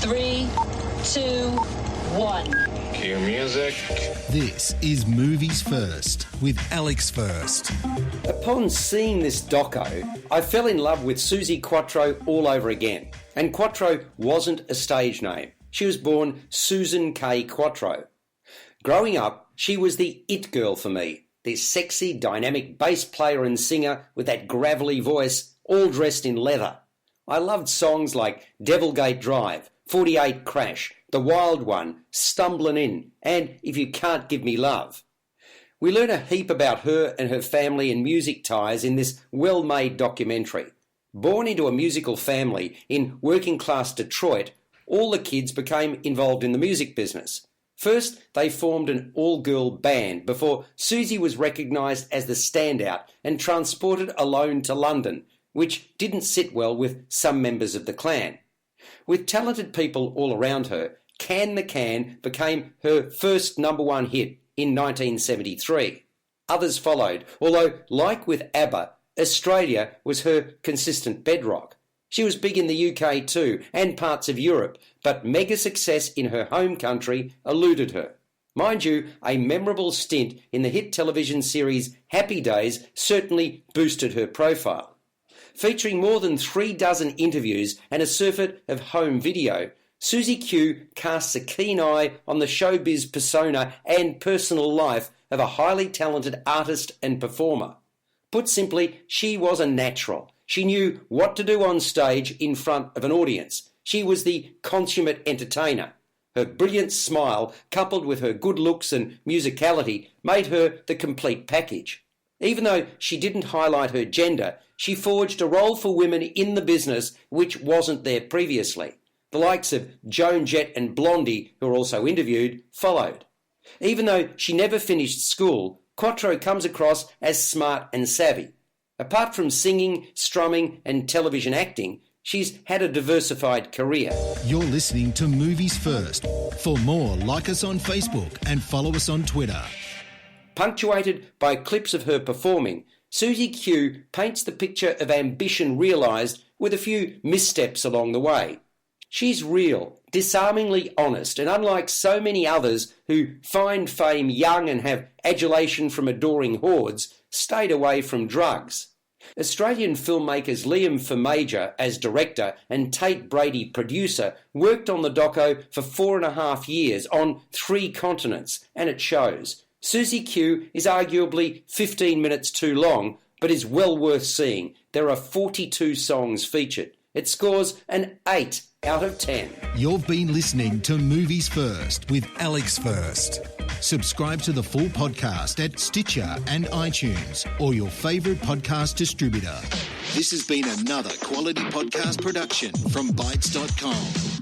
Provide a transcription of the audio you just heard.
3, 2, 1. Cue music. This is Movies First with Alex First. Upon seeing this doco, I fell in love with Suzi Quatro all over again. And Quatro wasn't a stage name. She was born Susan K. Quatro. Growing up, she was the it girl for me. This sexy, dynamic bass player and singer with that gravelly voice, all dressed in leather. I loved songs like Devilgate Drive, 48 Crash, The Wild One, Stumblin' In, and If You Can't Give Me Love. We learn a heap about her and her family and music ties in this well-made documentary. Born into a musical family in working-class Detroit, all the kids became involved in the music business. First, they formed an all-girl band before Suzi was recognised as the standout and transported alone to London, which didn't sit well with some members of the clan. With talented people all around her, Can the Can became her first #1 hit in 1973. Others followed, although, like with ABBA, Australia was her consistent bedrock. She was big in the UK too, and parts of Europe, but mega success in her home country eluded her. Mind you, a memorable stint in the hit television series Happy Days certainly boosted her profile. Featuring more than 36 interviews and a surfeit of home video, Suzi Q casts a keen eye on the showbiz persona and personal life of a highly talented artist and performer. Put simply, she was a natural. She knew what to do on stage in front of an audience. She was the consummate entertainer. Her brilliant smile, coupled with her good looks and musicality, made her the complete package. Even though she didn't highlight her gender, she forged a role for women in the business which wasn't there previously. The likes of Joan Jett and Blondie, who were also interviewed, followed. Even though she never finished school, Quatro comes across as smart and savvy. Apart from singing, strumming and television acting, she's had a diversified career. You're listening to Movies First. For more, like us on Facebook and follow us on Twitter. Punctuated by clips of her performing, Suzi Q paints the picture of ambition realised with a few missteps along the way. She's real, disarmingly honest, and unlike so many others who find fame young and have adulation from adoring hordes, stayed away from drugs. Australian filmmakers Liam Firmager as director and Tate Brady producer worked on the doco for 4.5 years on 3 continents, and it shows. Suzi Q is arguably 15 minutes too long, but is well worth seeing. There are 42 songs featured. It scores an 8 out of 10. You've been listening to Movies First with Alex First. Subscribe to the full podcast at Stitcher and iTunes or your favourite podcast distributor. This has been another quality podcast production from Bytes.com.